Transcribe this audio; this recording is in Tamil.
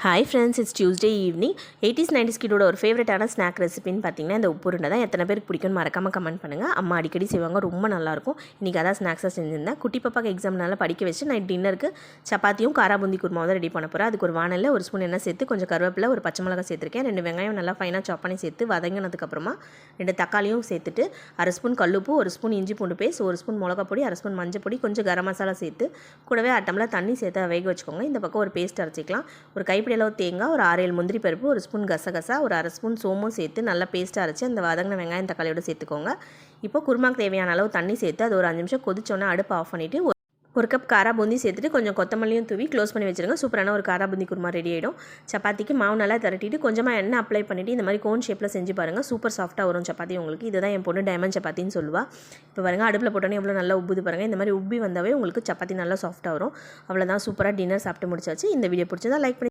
Hi friends, it's Tuesday evening. 80s 90s கிட்டோட ஒரு ஃபேவரட்டான ஸ்நாக் ரெசிபின்னு பார்த்தீங்கன்னா இந்த உப்பு உருண்டை தான். எத்தனை பேருக்கு பிடிக்கும்னு மறக்காமல் கமெண்ட் பண்ணுங்கள். அம்மா அடிக்கடி செய்வாங்க, ரொம்ப நல்லாயிருக்கும். இன்றைக்கி அதான் ஸ்நாக்ஸாக செஞ்சுருந்தேன். குட்டி பாப்பாக்கு எக்ஸாம்னால படிக்க வச்சு நைட் டின்னருக்கு சப்பாத்தியும் காரா பூந்தி குருமாவும் தான் ரெடி பண்ண போகிறேன். அதுக்கு ஒரு வானலில் ஒரு ஸ்பூன் எண்ணெய் சேர்த்து கொஞ்சம் கருவேப்பிலை, ஒரு பச்சை மிளகாய் சேர்த்துருக்கேன். 2 வெங்காயம் நல்லா ஃபைனாக சாப் பண்ணி சேர்த்து வதங்கினதுக்கப்புறமா 2 தக்காளியும் சேர்த்துட்டு அரை ஸ்பூன் கல்லுப்பு, ஒரு ஸ்பூன் இஞ்சி பூண்டு பேஸ்ட், ஒரு ஸ்பூன் மிளகா பொடி, அரை ஸ்பூன் மஞ்சள் பொடி, கொஞ்சம் கரம் மசாலா சேர்த்து கூடவே அரை டம்ளர் தண்ணி சேர்த்து வேக வச்சுக்கோங்க. இந்த பக்கம் ஒரு பேஸ்ட் அரைச்சிக்கலாம். ஒரு கைப்பிடி அளவு தேங்காய், ஒரு 6-7 முந்திரி பருப்பு, ஒரு ஸ்பூன் கசகசா, ஒரு அரை ஸ்பூன் சோமும் சேர்த்து நல்லா பேஸ்ட்டாக அரைச்சி அந்த வதங்கின வெங்காயம் தக்காளியோட சேர்த்துக்கோங்க. இப்போ குருமாக்கு தேவையான அளவு தண்ணி சேர்த்து அது ஒரு 5 நிமிஷம் கொதிச்சோன்னே அடுப்பு ஆஃப் பண்ணிவிட்டு ஒரு கப் காரா பூந்தி சேர்த்துட்டு கொஞ்சம் கொத்தமல்லியும் தூவி க்ளோஸ் பண்ணி வச்சுருங்க. சூப்பரான ஒரு காரா பூந்தி குருமா ரெடி ஆகிடும். சப்பாத்திக்கு மாவு நல்லா திரட்டிட்டு கொஞ்சமாக எண்ணெய் அப்ளை பண்ணிவிட்டு இந்த மாதிரி கோன் ஷேப்பில் செஞ்சு பாருங்கள். சூப்பர் சாஃப்ட்டாக வரும் சப்பாத்தி உங்களுக்கு. இதுதான் என் பொண்ணு டைமண்ட் சப்பாத்தின்னு சொல்லுவாள். இப்போ பாருங்கள், அடுப்பில் போட்டோன்னே எவ்வளோ நல்லா உப்புது பாருங்கள். இந்த மாதிரி உப்பி வந்தாவே உங்களுக்கு சப்பாத்தி நல்லா சாஃப்ட்டாக வரும். அவ்வளோதான், சூப்பராக டின்னர் சாப்பிட்டு முடிச்சாச்சு. இந்த வீடியோ பிடிச்சதா லைக் பண்ணி